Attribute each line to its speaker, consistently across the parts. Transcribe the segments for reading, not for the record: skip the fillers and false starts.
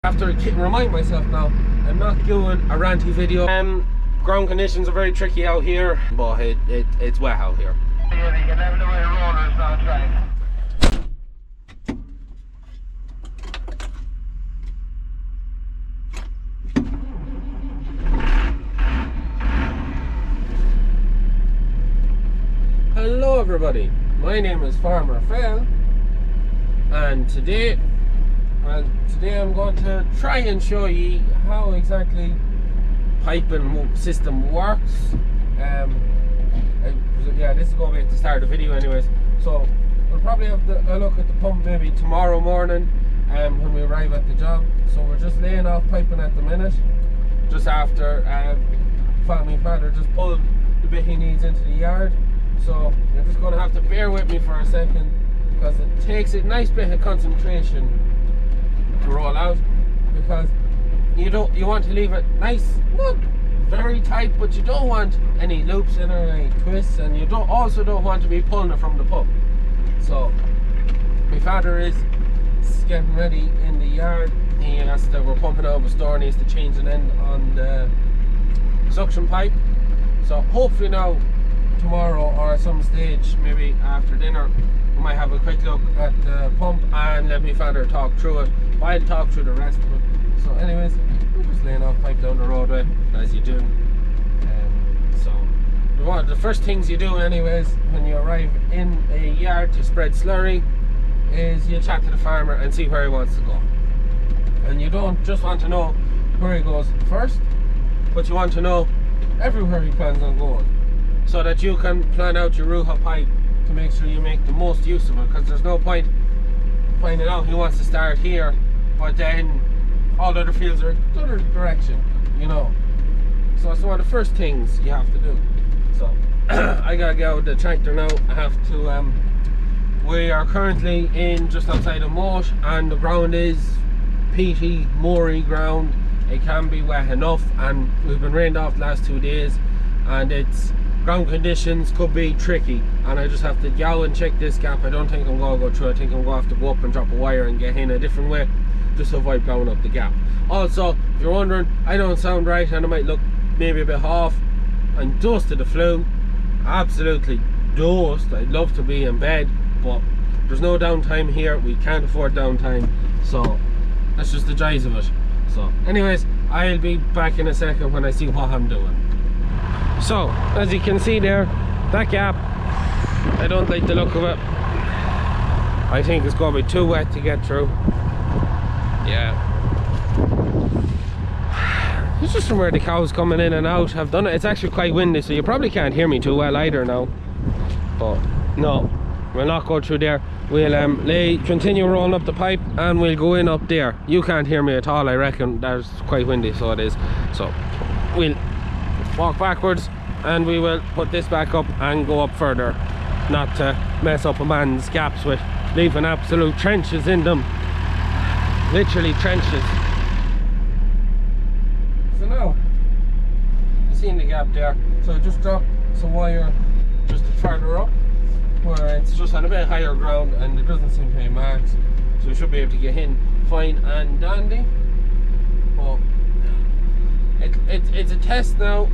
Speaker 1: I have to remind myself now, I'm not doing a ranty video. Ground conditions are very tricky out here, but it's wet out here.
Speaker 2: Yeah, you can never know where the roller is on track.
Speaker 1: Hello everybody, my name is Farmer Phil, and today I'm going to try and show you how exactly piping system works. Yeah, this is going to be at the start of the video anyways, so we'll probably have a look at the pump maybe tomorrow morning when we arrive at the job. So we're just laying off piping at the minute, just after my father just pulled the bit he needs into the yard. So you're just going to have to bear with me for a second, because it takes a nice bit of concentration to roll out, because you want to leave it nice, not very tight, but you don't want any loops in or any twists, and you also don't want to be pulling it from the pump. So my father is getting ready in the yard. We're pumping out of a store and he has to change an end on the suction pipe. So hopefully now tomorrow or at some stage, maybe after dinner, we might have a quick look at the pump and let me father talk through it. I'll talk through the rest of it. So anyways, we're just laying off pipe down the roadway as you do. So the first things you do anyways when you arrive in a yard to spread slurry is you chat to the farmer and see where he wants to go. And you don't just want to know where he goes first, but you want to know everywhere he plans on going, so that you can plan out your route of pipe to make sure you make the most use of it. Because there's no point finding out he wants to start here, but then all the other fields are the other direction, you know. So it's one of the first things you have to do. So I gotta get out the tractor now. I have to we are currently in just outside of Moat, and the ground is peaty, moory ground. It can be wet enough, and we've been rained off the last 2 days, and it's ground conditions could be tricky, and I just have to go and check this gap. I don't think I'm going to go through. I think I'm going to have to go up and drop a wire and get in a different way, just to avoid blowing up the gap. Also, if you're wondering, I don't sound right and I might look maybe a bit off. I'm dosed to the flu, absolutely dosed. I'd love to be in bed, but there's no downtime here. We can't afford downtime, so that's just the joys of it. So anyways, I'll be back in a second when I see what I'm doing. So as you can see there, that gap, I don't like the look of it. I think it's going to be too wet to get through. Yeah, it's just from where the cows coming in and out have done it. It's actually quite windy, so you probably can't hear me too well either now. But no, we'll not go through there. We'll continue rolling up the pipe and we'll go in up there. You can't hear me at all, I reckon. That's quite windy, so it is. So we'll walk backwards and we will put this back up and go up further, not to mess up a man's gaps with leaving absolute trenches in them. Literally trenches. So now you seen the gap there, so just drop some wire just further up where it's just on a bit higher ground and it doesn't seem to be marks, so we should be able to get in fine and dandy. But it's a test now.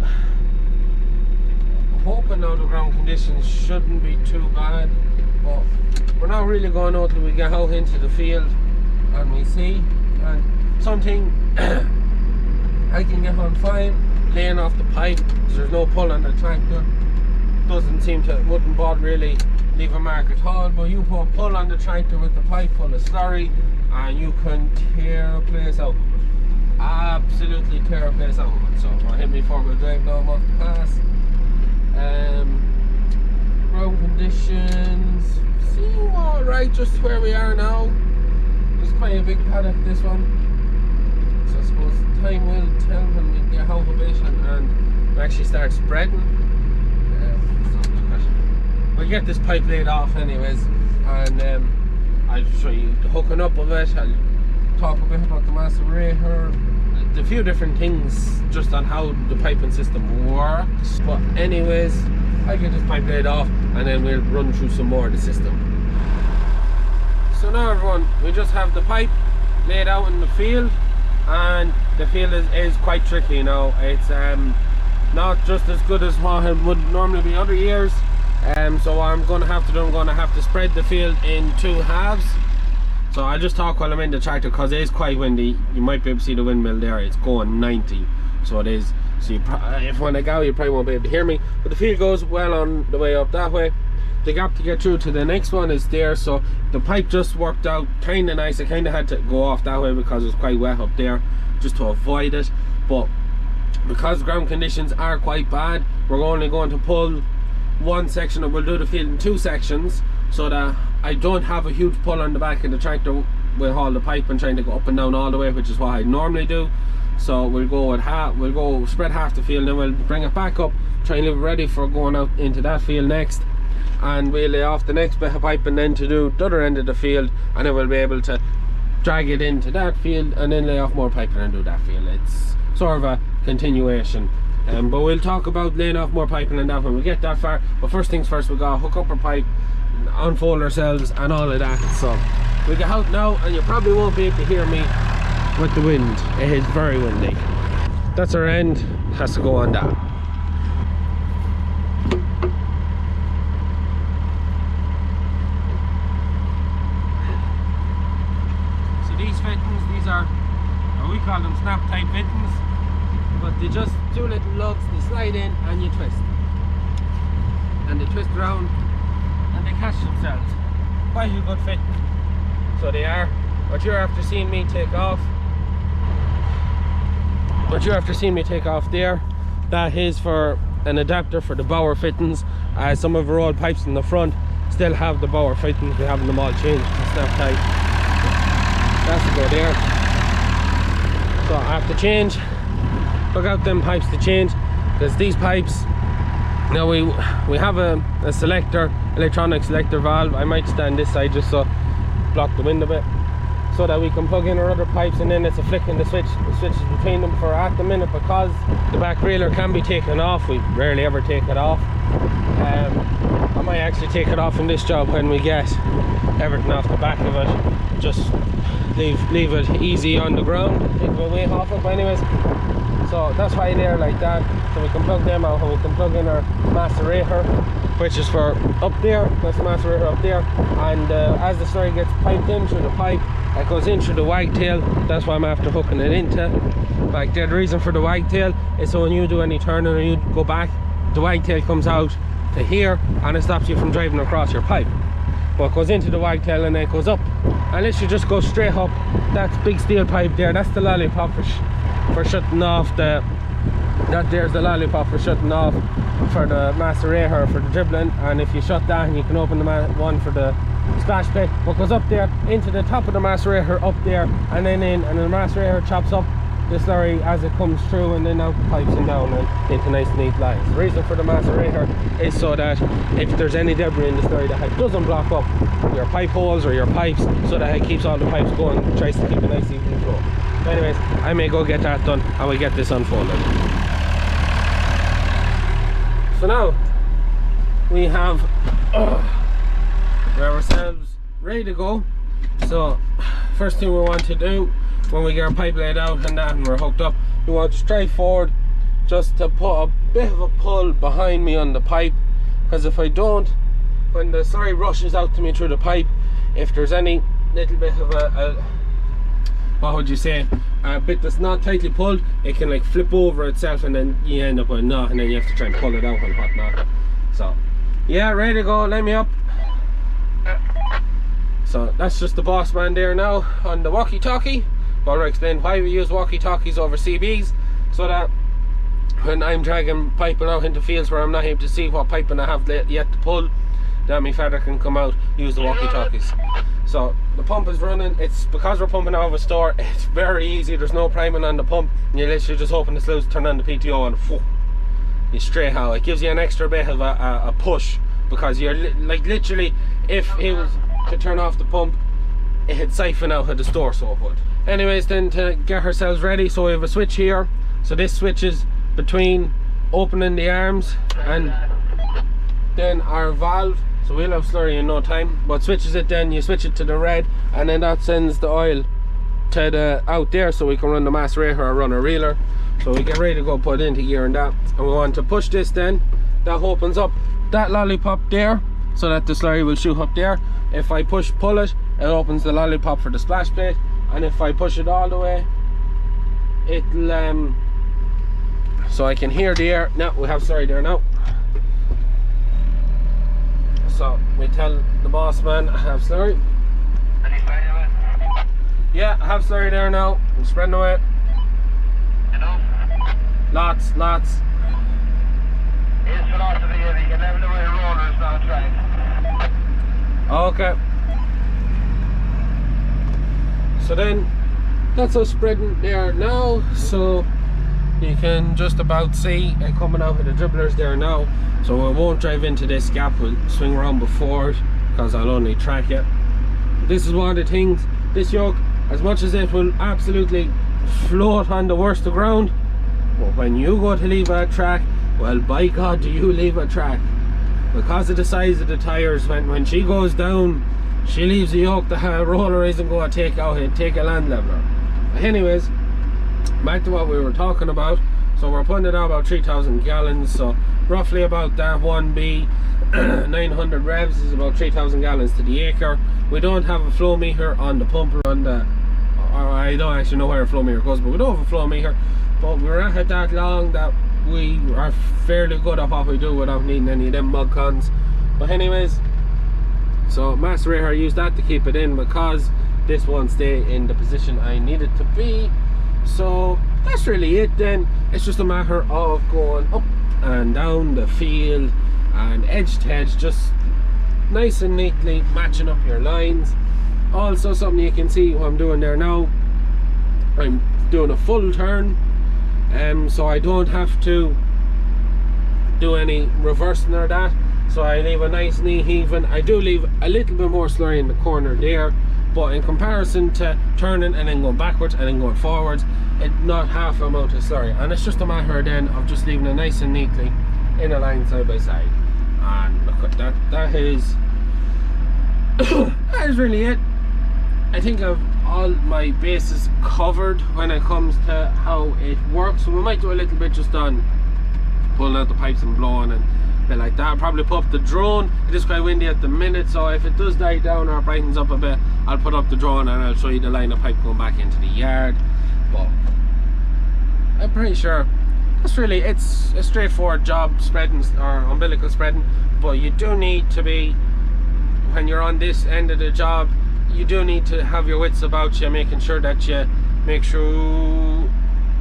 Speaker 1: I'm hoping now the ground conditions shouldn't be too bad, but we're not really going out till we get out into the field and we see. And something I can get on fine laying off the pipe, because there's no pull on the tractor. Wouldn't bother really leave a mark at all, but you put a pull on the tractor with the pipe full of slurry and you can tear a place out. Absolutely tear a place out. So I'll hit me 4-wheel drive now, I'm off the pass. Ground conditions seem alright just where we are now. It's quite a big paddock, this one, so I suppose time will tell when we get out of it and we actually start spreading. We'll get this pipe laid off anyways, and I'll show you the hooking up of it. I'll talk a bit about the macerator, a few different things just on how the piping system works. But anyways, I'll get this pipe laid off and then we'll run through some more of the system. So now everyone, we just have the pipe laid out in the field. and the field is quite tricky, you know. It's not just as good as what it would normally be other years. So what I'm going to have to do, I'm going to have to spread the field in 2 halves. So I'll just talk while I'm in the tractor, because it is quite windy. You might be able to see the windmill there, it's going 90, so it is. So if when I go, you probably won't be able to hear me, but the field goes well on the way up that way. The gap to get through to the next one is there, so the pipe just worked out kind of nice. I kind of had to go off that way because it was quite wet up there, just to avoid it. But because the ground conditions are quite bad, we're only going to pull one section, and we'll do the field in 2 sections, so that I don't have a huge pull on the back of the tractor with all the pipe and trying to go up and down all the way, which is what I normally do. So we'll go with we'll go spread half the field, and then we'll bring it back up, try and leave it ready for going out into that field next, and we'll lay off the next bit of pipe and then to do the other end of the field, and then we'll be able to drag it into that field and then lay off more pipe and then do that field. It's sort of a continuation. But we'll talk about laying off more piping and that when we get that far. But first things first, we gotta hook up our pipe, unfold ourselves and all of that. So we get out now, and you probably won't be able to hear me with the wind. It is very windy. That's our end, has to go on that. So these fittings, these are, or we call them snap type fittings, but they just 2 little lugs, they slide in and you twist, and they twist around and they catch themselves. Quite a good fit. So they are. What you're after seeing me take off, there, that is for an adapter for the bower fittings. Some of our old pipes in the front still have the bower fittings. We haven't them all changed to snap type. That's to go there. So I have to change, look out them pipes to change, because these pipes, now we have a selector, electronic selector valve. I might stand this side just so block the wind a bit, so that we can plug in our other pipes, and then it's a flick in the switch. The switch is between them for at the minute, because the back reeler can be taken off. We rarely ever take it off. I might actually take it off in this job when we get everything off the back of it. Just leave it easy on the ground, take the weight off it. But anyways, so that's why they're like that. So we can plug them out, and we can plug in our macerator, which is for up there. That's the macerator up there. And as the slurry gets piped in through the pipe, it goes in through the wagtail. That's why I'm after hooking it into back there. The reason for the wagtail is so when you do any turning or you go back, the wagtail comes out to here and it stops you from driving across your pipe. But it goes into the wagtail and then it goes up. Unless you just go straight up, that's big steel pipe there. That's the lollipop for shutting off the. That there's the lollipop for shutting off for the macerator, for the dribbling. And if you shut that, and you can open the one for the splash plate, what goes up there into the top of the macerator up there, and then in, and the macerator chops up the slurry as it comes through, and then out the pipes and down and into nice neat lines. The reason for the macerator is so that if there's any debris in the slurry, that it doesn't block up your pipe holes or your pipes, so that it keeps all the pipes going, tries to keep a nice even flow. But anyways, I may go get that done and we'll get this unfolded. So now we have ourselves ready to go. So first thing we want to do when we get our pipe laid out and that, and we're hooked up, we want to straight forward just to put a bit of a pull behind me on the pipe, because if I don't, when the slurry rushes out to me through the pipe, if there's any little bit of a what would you say, a bit that's not tightly pulled, it can like flip over itself, and then you end up with a knot, and then you have to try and pull it out and whatnot. So yeah, ready to go, let me up. So that's just the boss man there now on the walkie-talkie. But I'll explain why we use walkie-talkies over CBs, so that when I'm dragging piping out into fields where I'm not able to see what piping I have yet to pull, that my father can come out, use the walkie-talkies. So the pump is running. It's because we're pumping out of a store, it's very easy. There's no priming on the pump. You're literally just open the sluice, turn on the PTO, and whoo, you straight out. It gives you an extra bit of a push, because you're like literally, if it was to turn off the pump, it'd siphon out of the store, so it would. Anyways, then to get ourselves ready, so we have a switch here. So this switches between opening the arms and then our valve. So we'll have slurry in no time, but switches it, then you switch it to the red, and then that sends the oil to the out there so we can run the macerator or run a reeler. So we get ready to go put into gear and that, and we want to push this. Then that opens up that lollipop there so that the slurry will shoot up there. If I pull it, it opens the lollipop for the splash plate, and if I push it all the way, it'll so I can hear the air. Now we have slurry there now. So we tell the boss man I have slurry. Yeah, I have slurry there now. I'm spreading away. Lots.
Speaker 2: His philosophy is he can level away rollers down track.
Speaker 1: Okay. So then that's us spreading there now. So you can just about see it coming out of the dribblers there now. So I won't drive into this gap, we'll swing around before it because I'll only track it. This is one of the things, this yoke, as much as it will absolutely float on the worst of ground, but when you go to leave a track, well, by God, do you leave a track. Because of the size of the tires, when she goes down, she leaves the yoke, the roller isn't going to take out and take a land leveler. But anyways, back to what we were talking about. So we're putting it out about 3,000 gallons, so roughly about that 1B 900 revs is about 3,000 gallons to the acre. We don't have a flow meter on the pump or on the, or I don't actually know where a flow meter goes, but we don't have a flow meter. But we're at it that long that we are fairly good at what we do without needing any of them mud cons. But anyways, so macerator, I use that to keep it in because this won't stay in the position I need it to be. So that's really it then. It's just a matter of going up and down the field and edge to edge, just nice and neatly matching up your lines. Also, something you can see what I'm doing there now, I'm doing a full turn, so I don't have to do any reversing or that. So I leave a nice knee even. I do leave a little bit more slurry in the corner there, but in comparison to turning and then going backwards and then going forwards, it's not half amount of slurry. And it's just a matter then of just leaving it nice and neatly in a line side by side. And look at that, that is that is really it. I think I've all my bases covered when it comes to how it works. So we might do a little bit just on pulling out the pipes and blowing and a bit like that. I'll probably put up the drone. It is quite windy at the minute, so if it does die down or brightens up a bit, I'll put up the drone and I'll show you the line of pipe going back into the yard. But I'm pretty sure that's really, it's a straightforward job, spreading or umbilical spreading. But you do need to be, when you're on this end of the job, you do need to have your wits about you, making sure that you make sure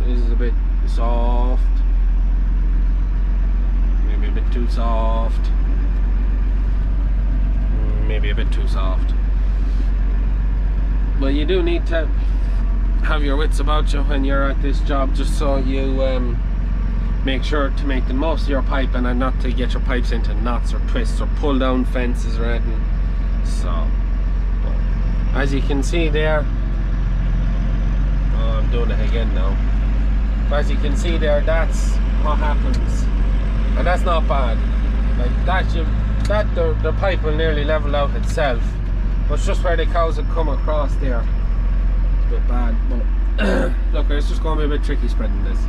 Speaker 1: this is a bit soft, maybe a bit too soft, maybe a bit too soft. But you do need to have your wits about you when you're at this job, just so you make sure to make the most of your piping and not to get your pipes into knots or twists or pull down fences or anything. So as you can see there, oh, I'm doing it again now. As you can see there, that's what happens, and that's not bad. Like that, the pipe will nearly level out itself. But it's just where the cows have come across there. It's a bit bad, but look, it's just going to be a bit tricky spreading this.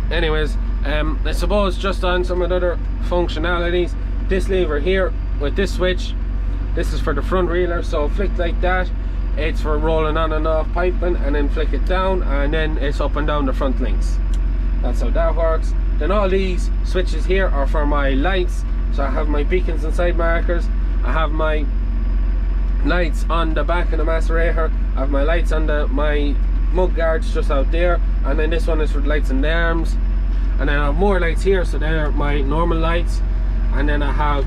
Speaker 1: But anyways, I suppose just on some of the other functionalities, this lever here with this switch, this is for the front reeler, so flick like that, it's for rolling on and off piping, and then flick it down and then it's up and down the front links. That's how that works. Then all these switches here are for my lights, so I have my beacons and side markers, I have my lights on the back of the macerator, I have my lights on my mud guards just out there, and then this one is for the lights in the arms, and then I have more lights here, so they're my normal lights, and then I have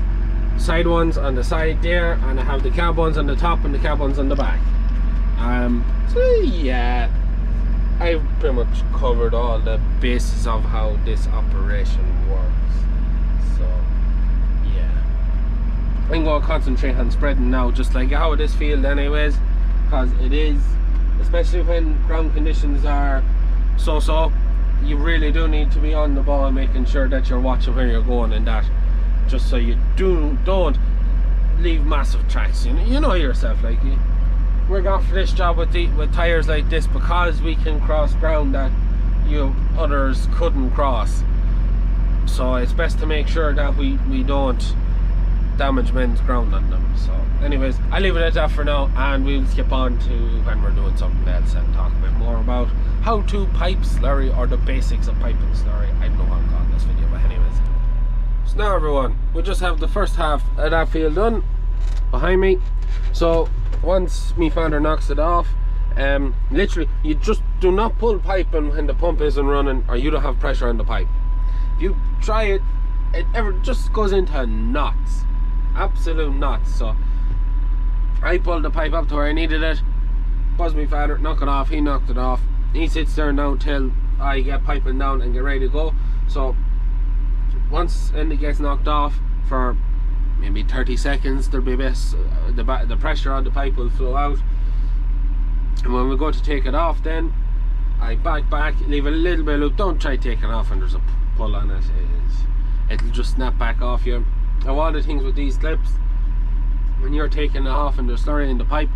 Speaker 1: side ones on the side there, and I have the cab ones on the top and the cab ones on the back. So yeah, I've pretty much covered all the bases of how this operation works. So yeah, I'm going to concentrate on spreading now, just like how it is field anyways, because it is, especially when ground conditions are so, you really do need to be on the ball, making sure that you're watching where you're going and that, just so you don't leave massive tracks. You know yourself, like we're going for this job with tires like this because we can cross ground that others couldn't cross. So it's best to make sure that we don't damage men's ground on them. So anyways, I'll leave it at that for now, and we'll skip on to when we're doing something else and talk a bit more about how to pipe slurry, or the basics of piping slurry. I don't know what I'm calling this video, but anyways. So now everyone, we just have the first half of that field done behind me. So once me father knocks it off, literally you just do not pull piping when the pump isn't running or you don't have pressure on the pipe. If you try it, it just goes into knots, absolute knots. So I pulled the pipe up to where I needed it, buzz me father, knock it off. He knocked it off. He sits there now till I get piping down and get ready to go. So once it gets knocked off for maybe 30 seconds, there'll be the pressure on the pipe will flow out, and when we go to take it off, then I back, leave a little bit of loop. Don't try taking it off when there's a pull on it. It'll just snap back off you. And one of the things with these clips, when you're taking it off and there's slurry in the pipe,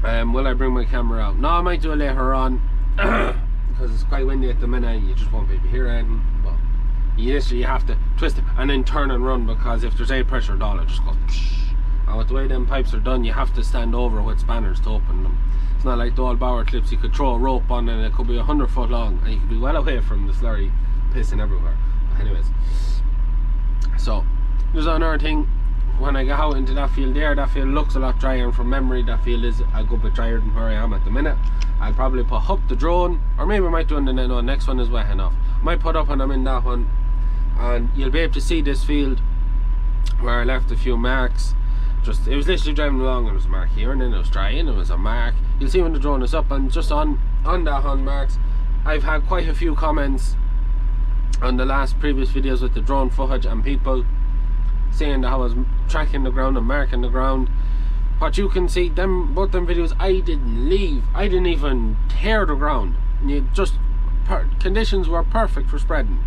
Speaker 1: will I bring my camera out? No, I might do it later on because it's quite windy at the minute and you just won't be able to hear anything. But you have to twist it and then turn and run, because if there's any pressure at all, it just goes psh. And with the way them pipes are done, you have to stand over with spanners to open them. It's not like the old Bauer clips you could throw a rope on and it could be 100 foot long and you could be well away from the slurry pissing everywhere. But anyways, so there's another thing. When I get out into that field there, that field looks a lot drier, and from memory that field is a good bit drier than where I am at the minute. I'll probably put up the drone, or maybe I might do it in the next one is wet enough. I might put up when I'm in that one, and you'll be able to see this field where I left a few marks. It was literally driving along and there was a mark here, and then it was dry and it was a mark. You'll see when the drone is up, and just on that on marks, I've had quite a few comments on the previous videos with the drone footage, and people saying that I was tracking the ground and marking the ground. What you can see, both them videos, I didn't leave. I didn't even tear the ground. Conditions were perfect for spreading.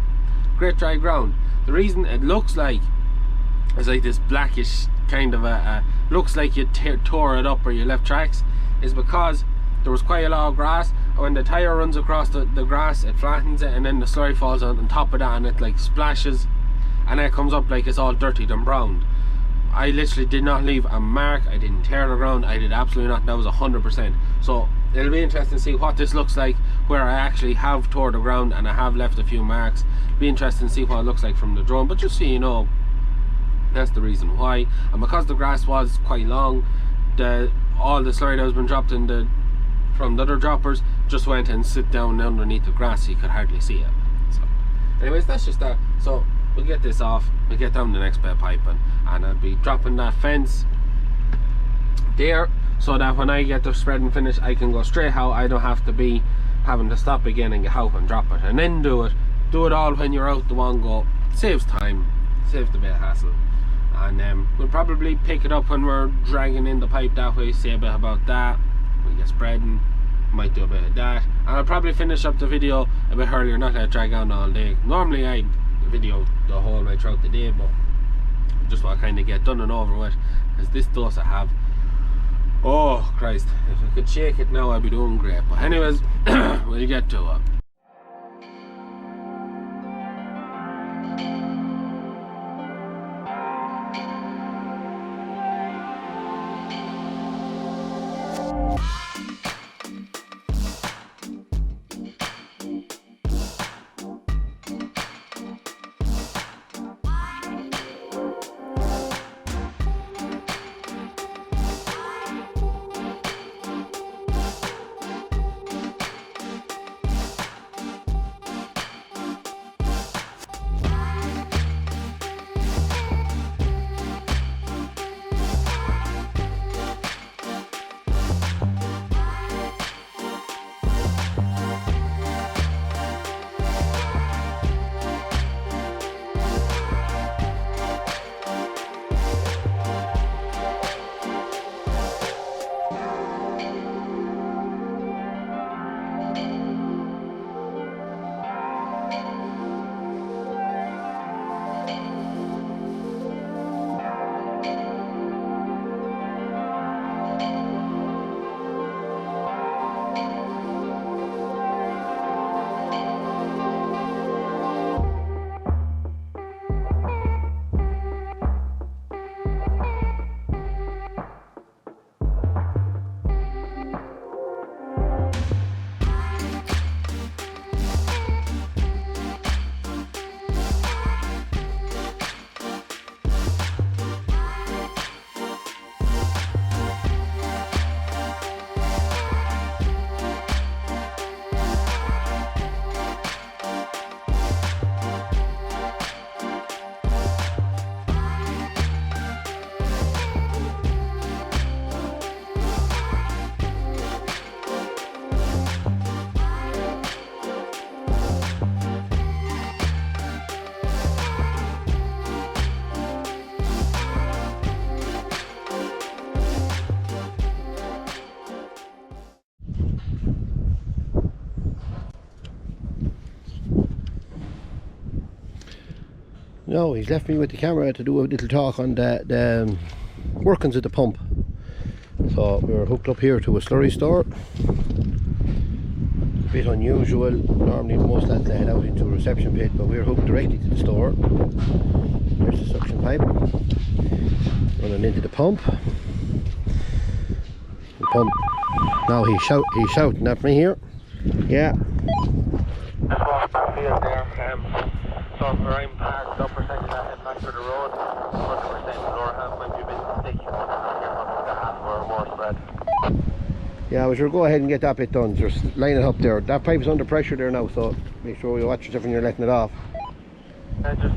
Speaker 1: Great dry ground. The reason it looks like it's like this blackish kind of looks like you tore it up or you left tracks is because there was quite a lot of grass, and when the tire runs across the grass, it flattens it, and then the slurry falls on top of that and it like splashes, and it comes up like it's all dirtied and browned. I literally did not leave a mark. I didn't tear the ground. I did absolutely nothing. That was 100%. So it'll be interesting to see what this looks like where I actually have tore the ground and I have left a few marks. It'll be interesting to see what it looks like from the drone, but just so you know, that's the reason why. And because the grass was quite long, all the slurry that has been dropped from the other droppers just went and sit down underneath the grass, so you could hardly see it. So anyways, that's just that. So we'll get this off, we'll get down the next bit of piping, and I'll be dropping that fence there so that when I get the spreading finished, I can go straight out. I don't have to be having to stop again and get out and drop it and then do it all when you're out the one go. Saves time, saves the bit of hassle. And we'll probably pick it up when we're dragging in the pipe that way, say a bit about that. We get spreading, might do a bit of that, and I'll probably finish up the video a bit earlier, not let it drag on all day. Normally I video the whole way throughout the day, but just want to kind of get done and over with, because this does have, oh Christ, if I could shake it now I'd be doing great. But anyways, we'll get to it.
Speaker 3: No, he's left me with the camera to do a little talk on the workings of the pump. So we're hooked up here to a slurry store. A bit unusual. Normally most lads head out into a reception pit, but we're hooked directly to the store. There's the suction pipe running into the pump. The pump. Now he's shouting at me here. Yeah.
Speaker 2: Just walk back field there. So where I'm parked, upper section that head back to the road, 100% the lower half might be a bit sticky, but the half or more spread.
Speaker 3: Yeah, we should go ahead and get that bit done. Just line it up there. That pipe's under pressure there now, so make sure you watch yourself when you're letting it off.
Speaker 2: Just to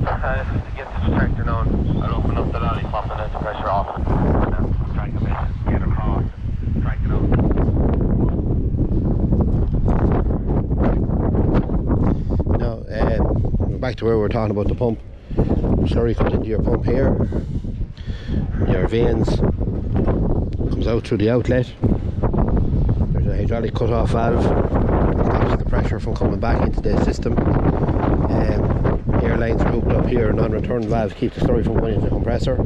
Speaker 2: get the tractor down, I'll open up the lollipop and let the pressure off. And then drag a bit, get across, drag it out.
Speaker 3: Now, back to where we were talking about the pump. Slurry comes into your pump here. Your veins comes out through the outlet. There's a hydraulic cut-off valve. Stops the pressure from coming back into the system. Air lines are hooked up here. Non-return valves keep the slurry from going into the compressor.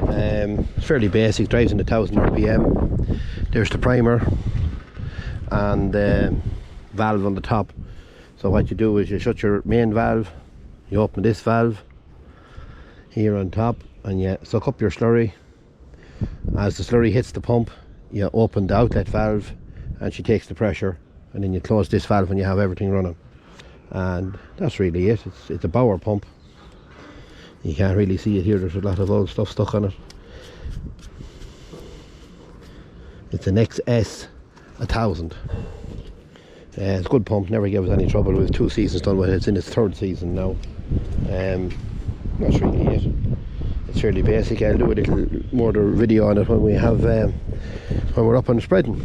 Speaker 3: It's fairly basic. Drives in 1000 RPM. There's the primer and the valve on the top. So what you do is you shut your main valve, you open this valve here on top, and you suck up your slurry. As the slurry hits the pump, you open the outlet valve and she takes the pressure, and then you close this valve and you have everything running. And that's really it. It's a Bauer pump. You can't really see it here, there's a lot of old stuff stuck on it. It's an XS 1000. It's a good pump, never gave us any trouble. We've 2 seasons done with it. It's in its 3rd season now. That's really it. It's fairly basic. I'll do a little more video on it when we have when we're up on spreading.